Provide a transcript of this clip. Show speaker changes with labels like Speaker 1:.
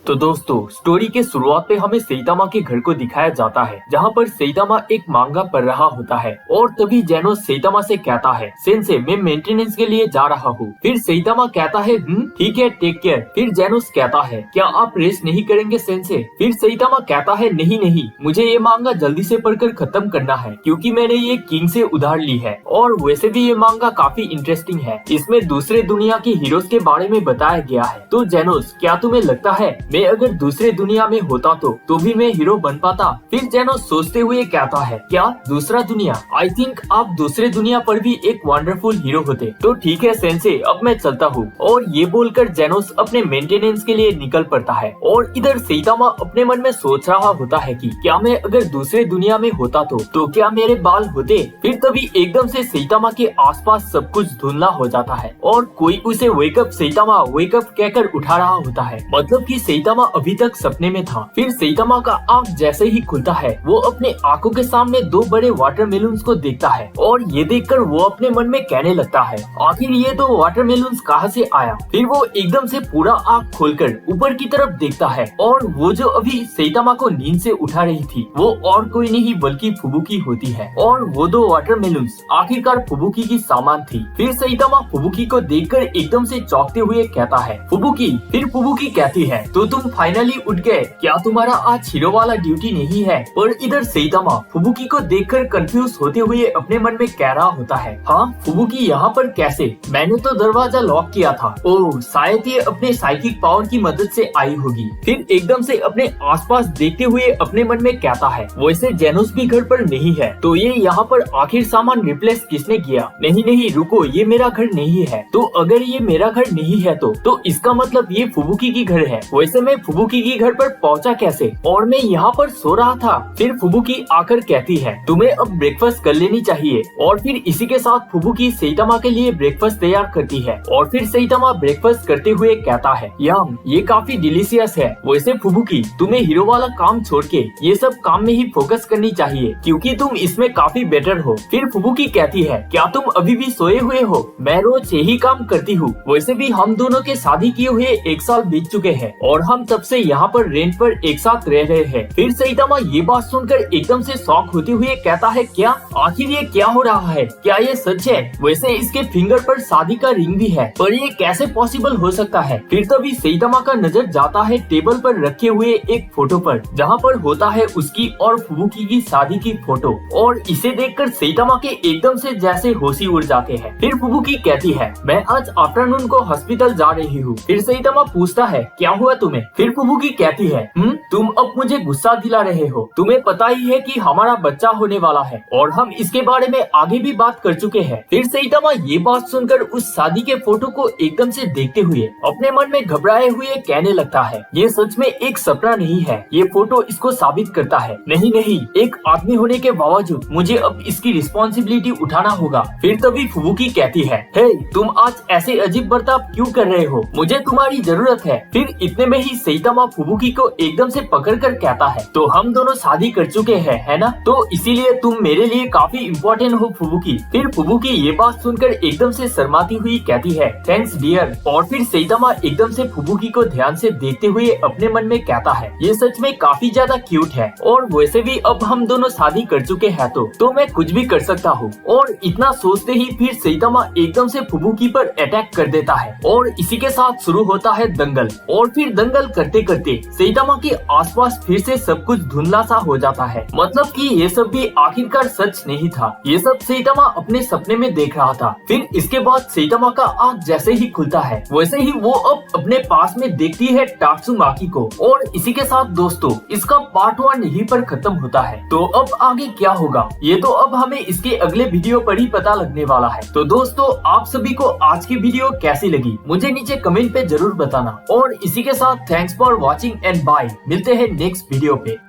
Speaker 1: तो दोस्तों स्टोरी के शुरुआत पे हमें सेइतामा के घर को दिखाया जाता है, जहाँ पर सेइतामा एक मांगा पढ़ रहा होता है और तभी जेनोस सेइतामा से कहता है, सेंसे मैं मेंटेनेंस के लिए जा रहा हूँ। फिर सेइतामा कहता है ठीक है, टेक केयर। फिर जेनोस कहता है, क्या आप रेस्ट नहीं करेंगे सेंसे? फिर सेइतामा कहता है, नहीं नहीं, मुझे ये मांगा जल्दी से पढ़कर खत्म करना है क्योंकि मैंने ये किंग से उधार ली है और वैसे भी ये मांगा काफी इंटरेस्टिंग है, इसमें दूसरे दुनिया के हीरोज के बारे में बताया गया है। तो जेनोस, क्या तुम्हें लगता है मैं अगर दूसरे दुनिया में होता तो भी मैं हीरो बन पाता? फिर जेनोस सोचते हुए कहता है, क्या दूसरा दुनिया? आई थिंक आप दूसरे दुनिया पर भी एक वंडरफुल हीरो होते। तो ठीक है सेंसे, अब मैं चलता हूँ। और ये बोलकर जेनोस अपने मेंटेनेंस के लिए निकल पड़ता है और इधर सेइतामा अपने मन में सोच रहा होता है कि क्या मैं अगर दूसरे दुनिया में होता तो क्या मेरे बाल होते? फिर तभी एकदम से सेइतामा के आसपास सब कुछ धुंधला हो जाता है और कोई उसे वेकअप सेइतामा वेकअप कहकर उठा रहा होता है, मतलब कि सेइतामा अभी तक सपने में था। फिर सेइतामा का आंख जैसे ही खुलता है वो अपने आंखों के सामने दो बड़े वाटरमेलन्स को देखता है और ये देखकर वो अपने मन में कहने लगता है, आखिर ये दो वाटरमेलन्स कहाँ से आया? फिर वो एकदम से पूरा आंख खोलकर ऊपर की तरफ देखता है और वो जो अभी सेइतामा को नींद से उठा रही थी वो और कोई नहीं बल्कि फुबुकी होती है और वो दो वाटरमेलन्स आखिरकार फुबुकी की सामान थी। फिर सेइतामा फुबुकी को देखकर एकदम से चौंकते हुए कहता है, फुबुकी। फिर फुबुकी कहती है, तो तुम फाइनली उठ गए, क्या तुम्हारा आज हीरो वाला ड्यूटी नहीं है? और इधर सेइतामा फुबुकी को देखकर कंफ्यूज होते हुए अपने मन में कह रहा होता है, हाँ फुबुकी यहाँ पर कैसे? मैंने तो दरवाजा लॉक किया था। ओह, शायद ये अपने साइकिक पावर की मदद से आई होगी। फिर एकदम से अपने आसपास देखते हुए अपने मन में कहता है, वैसे जेनोस भी घर पर नहीं है तो ये यहाँ पर आखिर सामान रिप्लेस किसने किया? नहीं नहीं रुको, ये मेरा घर नहीं है। तो अगर ये मेरा घर नहीं है तो इसका मतलब ये फुबुकी की घर है। वैसे मैं फुबुकी की घर पर पहुंचा कैसे? और मैं यहाँ पर सो रहा था। फिर फुबुकी आकर कहती है, तुम्हें अब ब्रेकफास्ट कर लेनी चाहिए। और फिर इसी के साथ फुबुकी सेइतामा के लिए ब्रेकफास्ट तैयार करती है और फिर सेइतामा ब्रेकफास्ट करते हुए कहता है, यम, ये काफी डिलीशियस है। वैसे फुबुकी, तुम्हें हीरो वाला काम छोड़ के ये सब काम में ही फोकस करनी चाहिए क्योंकि तुम इसमें काफी बेटर हो। फिर फुबुकी कहती है, क्या तुम अभी भी सोए हुए हो? मैं रोज यही काम करती हूँ। वैसे भी हम दोनों के शादी किए हुए 1 साल बीत चुके हैं और हम तब से यहाँ पर रेंट पर एक साथ रह रहे हैं। फिर सेइतामा ये बात सुनकर एकदम से शॉक होते हुए कहता है, क्या आखिर ये क्या हो रहा है? क्या ये सच है? वैसे इसके फिंगर पर शादी का रिंग भी है, पर ये कैसे पॉसिबल हो सकता है? फिर तभी सेइतामा का नजर जाता है टेबल पर रखे हुए एक फोटो पर, जहाँ पर होता है उसकी और फुबुकी की शादी की फोटो। और इसे देखकर सेइतामा के एकदम से जैसे होशी उड़ जाते हैं। फिर फुबुकी कहती है, मैं आज आफ्टरनून को हॉस्पिटल जा रही हूँ। फिर सेइतामा पूछता है, क्या हुआ तुम्हें? फिर फुबुकी कहती है, तुम अब मुझे गुस्सा दिला रहे हो। तुम्हें पता ही है कि हमारा बच्चा होने वाला है और हम इसके बारे में आगे भी बात कर चुके हैं। फिर सेइतामा ये बात सुनकर उस शादी के फोटो को एकदम से देखते हुए अपने मन में घबराए हुए कहने लगता है, ये सच में एक सपना नहीं है, ये फोटो इसको साबित करता है। नहीं नहीं, एक आदमी होने के बावजूद मुझे अब इसकी रिस्पॉन्सिबिलिटी उठाना होगा। फिर तभी फुबुकी कहती है, हे, तुम आज ऐसे अजीब बर्ताव क्यों कर रहे हो? मुझे तुम्हारी जरूरत है। फिर इतने में ही सेइतामा फुबुकी को एकदम से पकड़कर कहता है, तो हम दोनों शादी कर चुके हैं, है ना? तो इसीलिए तुम मेरे लिए काफी इम्पोर्टेंट हो फुबुकी। फिर फुबुकी ये बात सुनकर एकदम से शर्माती हुई कहती है, थैंक्स डियर। और फिर सेइतामा एकदम से फुबुकी को ध्यान से देखते हुए अपने मन में कहता है, ये सच में काफी ज्यादा क्यूट है और वैसे भी अब हम दोनों शादी कर चुके हैं तो मैं कुछ भी कर सकता हूँ। और इतना सोचते ही फिर सेइतामा एकदम से फुबुकी पर अटैक कर देता है और इसी के साथ शुरू होता है दंगल। और फिर दंगल करते करते सेइतामा के आसपास फिर से सब कुछ धुंधला सा हो जाता है, मतलब कि ये सब भी आखिरकार सच नहीं था, ये सब सेइतामा अपने सपने में देख रहा था। फिर इसके बाद सेइतामा का आंख जैसे ही खुलता है वैसे ही वो अब अपने पास में देखती है टात्सुमाकी को। और इसी के साथ दोस्तों इसका पार्ट 1 यहीं पर खत्म होता है। तो अब आगे क्या होगा ये तो अब हमें इसके अगले वीडियो पर ही पता लगने वाला है। तो दोस्तों आप सभी को आज की वीडियो कैसी लगी मुझे नीचे कमेंट पे जरूर बताना। और इसी के साथ thanks for watching and bye. मिलते हैं नेक्स्ट वीडियो पे।